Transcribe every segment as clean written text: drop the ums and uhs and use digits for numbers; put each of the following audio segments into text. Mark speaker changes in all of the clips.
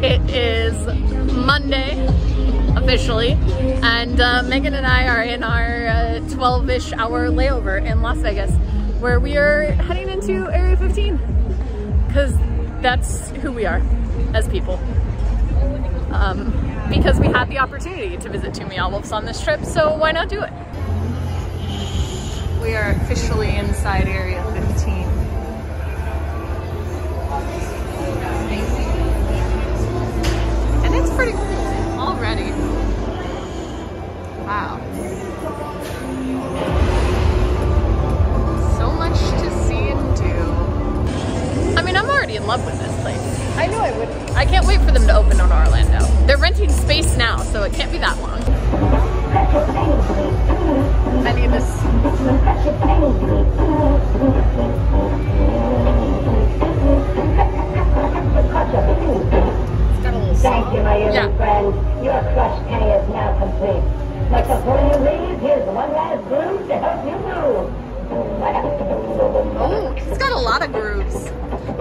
Speaker 1: It is Monday, officially, and Megan and I are in our 12-ish hour layover in Las Vegas, where we are heading into Area 15, because that's who we are as people. Because we had the opportunity to visit two Meow Wolves on this trip, so why not do it? We are officially inside Area 15. And it's pretty cool already. Wow. So much to see and do. I mean, I'm already in love with this place. I knew I would. I can't wait for them to open in Orlando. They're renting space now, so it can't be that long. I need this. It's got a little song.
Speaker 2: Thank you, my young friend. Your crushed penny is now complete. But before you leave, here's one last groove to help you move.
Speaker 1: Oh, it's got a lot of grooves.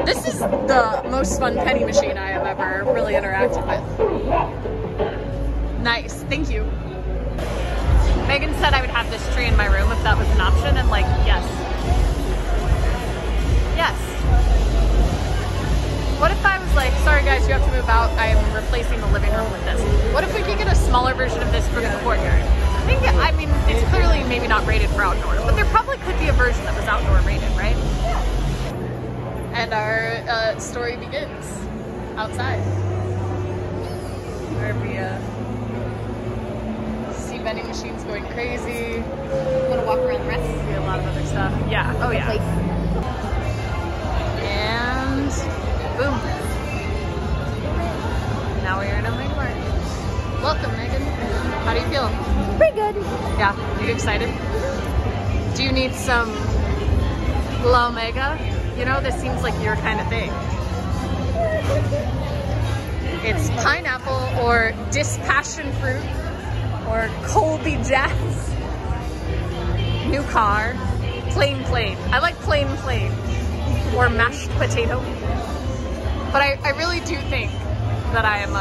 Speaker 1: This is the most fun penny machine I have ever really interacted with. Nice, thank you. Megan said I would have this tree in my room if that was an option, and like, yes. Yes. What if I was like, sorry guys, you have to move out, I am replacing the living room with this. What if we could get a smaller version of this for the courtyard? I mean, it's clearly maybe not rated for outdoor, but there probably could be a version that was outdoor rated, right? And our story begins outside, where we see vending machines going crazy. I'm gonna walk around the rest and see a lot of other stuff. Yeah, oh yeah. And boom. Now we're in a Mart. Welcome, Megan. How do you feel?
Speaker 3: Pretty good.
Speaker 1: Yeah, you excited? Do you need some La Omega? You know, this seems like your kind of thing. It's pineapple or dispassion fruit or Colby Jazz. New car. Plain. I like plain. Or mashed potato. But I really do think that I am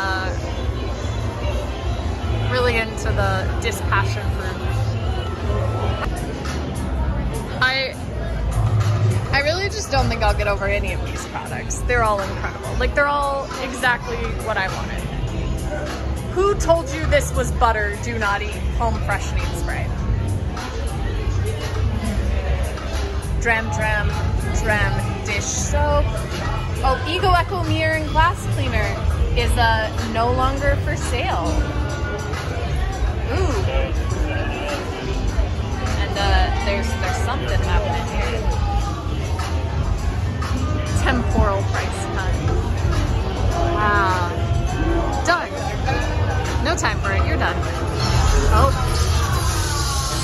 Speaker 1: really into the dispassion fruit. I really just don't think I'll get over any of these products. They're all incredible. Like, they're all exactly what I wanted. Who told you this was butter, do not eat, home freshening spray? Dram dish soap. Oh, Ego Echo mirror and glass cleaner is no longer for sale. Ooh. And there's something happening here. Temporal price cut. Wow. Done. No time for it. You're done. Oh.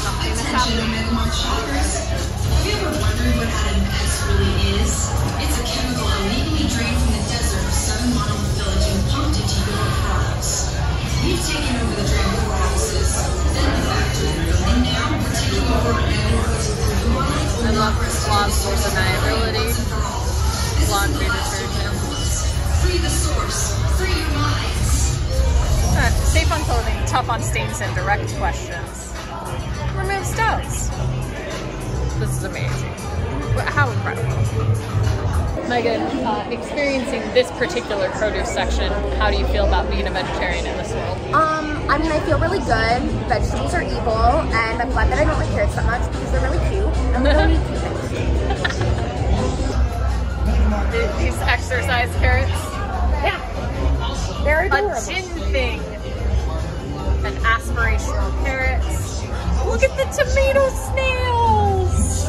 Speaker 1: Something is happening.
Speaker 4: Mart shoppers. Have you ever wondered what Added really is? It's a chemical illegally drained from the desert of Southern Monocle Village and pumped into your products. We've taken over the DramCorp offices, then the factory, and now we're taking over
Speaker 1: I love plausible deniability. Laundry detergent.
Speaker 4: Free the source. Free your minds.
Speaker 1: Safe on clothing, tough on stains and direct questions. Remove stones. This is amazing. How incredible. Megan, experiencing this particular produce section, how do you feel about being a vegetarian in this world?
Speaker 3: I mean, I feel really good. Vegetables are evil, and I'm glad that I don't like carrots that much because they're really cute. And we don't need cute things.
Speaker 1: These exercise carrots?
Speaker 3: Yeah. They're adorable.
Speaker 1: A gin thing. An aspirational carrots. Look at the tomato snails!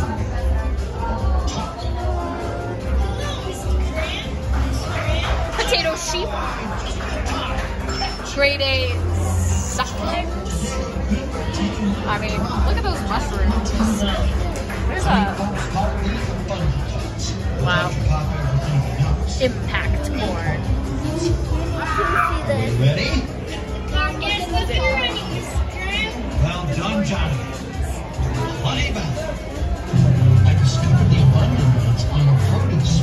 Speaker 1: Potato sheep. Grade A succulents. I mean, look at those mushrooms. There's wow. Impact corn.
Speaker 5: Ready? Well done, Johnny. Honey Bun. I discovered the abundance on produce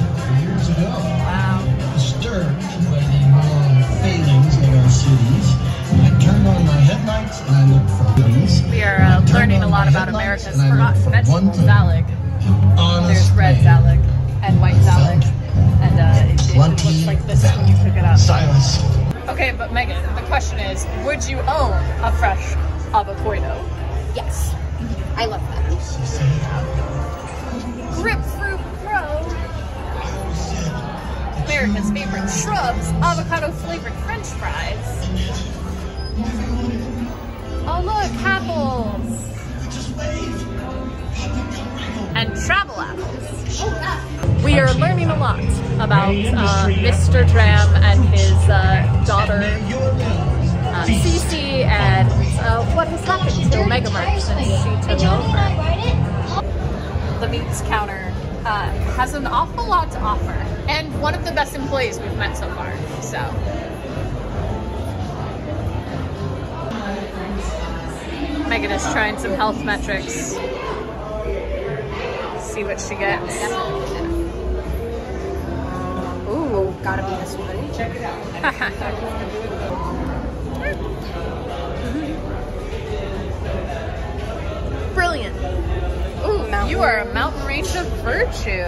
Speaker 5: years ago.
Speaker 1: Wow.
Speaker 5: Disturbed by the
Speaker 1: lot about America's forgotten vegetable salad. There's red salad and white salad, and it looks like this when you pick it up.
Speaker 5: Silence.
Speaker 1: Okay, but Megan, the question is, would you own a fresh avocado?
Speaker 3: Yes. I love that.
Speaker 1: Grapefruit Pro. America's favorite shrubs, avocado flavored French fries. Oh look, apples. And travel apples. We are learning a lot about Mr. Dram and his daughter Cece, and what has happened to Mega Mart since she took over. The meats counter has an awful lot to offer, and one of the best employees we've met so far. So. Megan is trying some health metrics. See what she gets.
Speaker 3: Ooh, gotta be this one. Check it out.
Speaker 1: Brilliant. Ooh, you are a mountain range of virtue.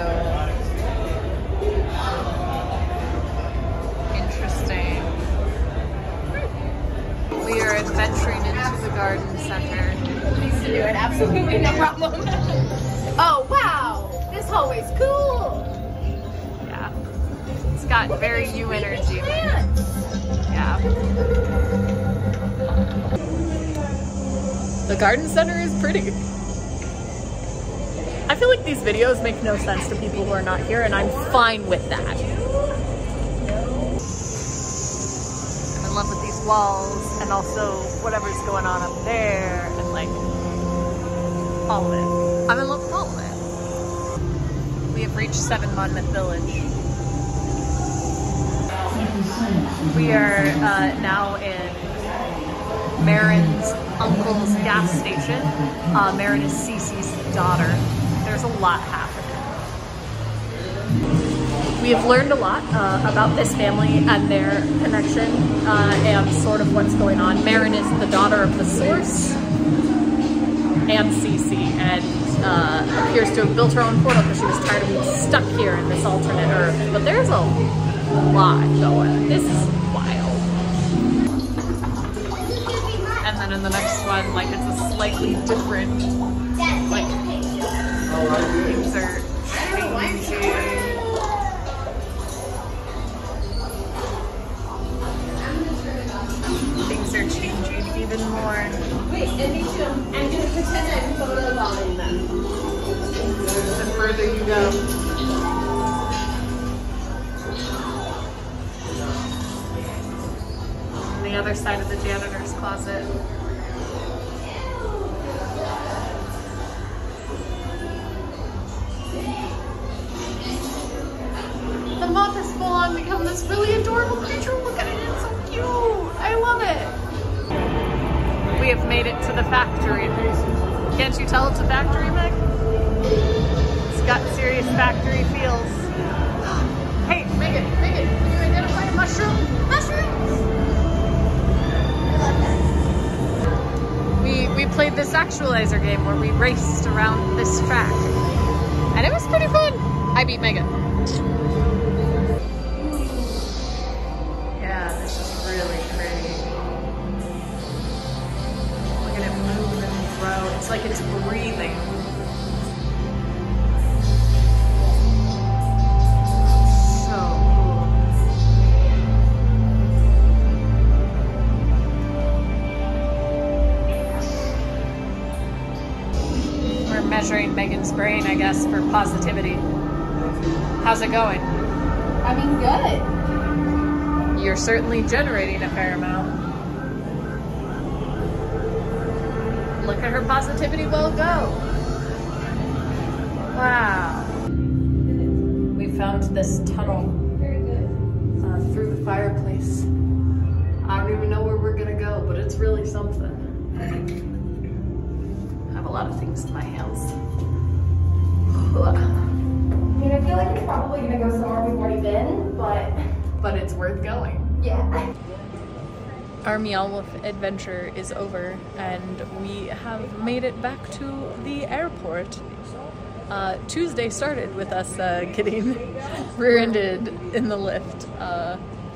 Speaker 1: Interesting. We are adventuring into the garden center.
Speaker 3: Please do it, absolutely no problem. Oh wow, this hallway's cool.
Speaker 1: Yeah, it's got very you energy. Yeah. The garden center is pretty. I feel like these videos make no sense to people who are not here, and I'm fine with that. I'm in love with these walls, and also whatever's going on up there, and like all of it. I'm in love with all of it. We have reached 7 Monmouth Village. We are now in Marin's uncle's gas station. Marin is Cece's daughter. There's a lot happening. We have learned a lot about this family and their connection and sort of what's going on. Marin is the daughter of the Source and Cece, and appears to have built her own portal because she was tired of being stuck here in this alternate Earth. But there's a lot going. This is wild. And then in the next one, like, it's a slightly different, like, things are changing. Things are changing even more.
Speaker 3: Wait, and me too. I'm gonna pretend I'm photobombing them.
Speaker 1: The further you go. On the other side of the janitor's closet. The moth has full on become this really adorable creature. Look at it, it's so cute. I love it. We have made it to the factory. Can't you tell it's a factory, Meg? It's got serious factory feels. Hey, Megan, can you identify a mushroom? Mushrooms! We played this actualizer game where we raced around this track. And it was pretty fun. I beat Megan. Yeah, this is really pretty. Look at it move and grow. It's like it's breathing. So cool. We're measuring Megan's brain, I guess, for positivity. How's it going?
Speaker 3: I mean, good.
Speaker 1: You're certainly generating a fair amount. Look at her positivity well go. Wow. We found this tunnel through the fireplace. I don't even know where we're gonna go, but it's really something. I have a lot of things in my hands.
Speaker 3: I mean, I feel like it's probably gonna go somewhere we've already been, but
Speaker 1: But it's worth going.
Speaker 3: yeah.
Speaker 1: Our Meow Wolf adventure is over and we have made it back to the airport. Tuesday started with us getting rear-ended in the lift.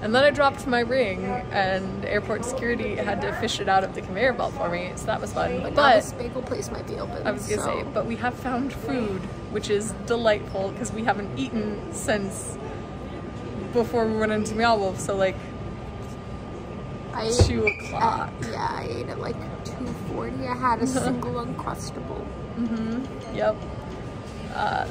Speaker 1: And then I dropped my ring and airport security had to fish it out of the conveyor belt for me, so that was fun.
Speaker 3: But now this bagel place might be open.
Speaker 1: I was gonna say, but we have found food, which is delightful because we haven't eaten since before we went into Meow Wolf, so like 2 o'clock.
Speaker 3: Yeah, I ate at like 2:40. I had a single Uncrustable.
Speaker 1: Yep.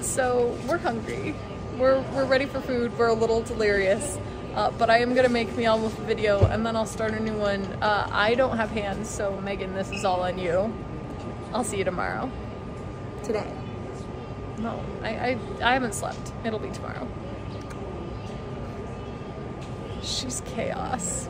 Speaker 1: So we're hungry. We're ready for food. We're a little delirious. But I am gonna make Meow Wolf a video and then I'll start a new one. I don't have hands, so Megan, this is all on you. I'll see you tomorrow.
Speaker 3: Today.
Speaker 1: No, I haven't slept. It'll be tomorrow. She's chaos.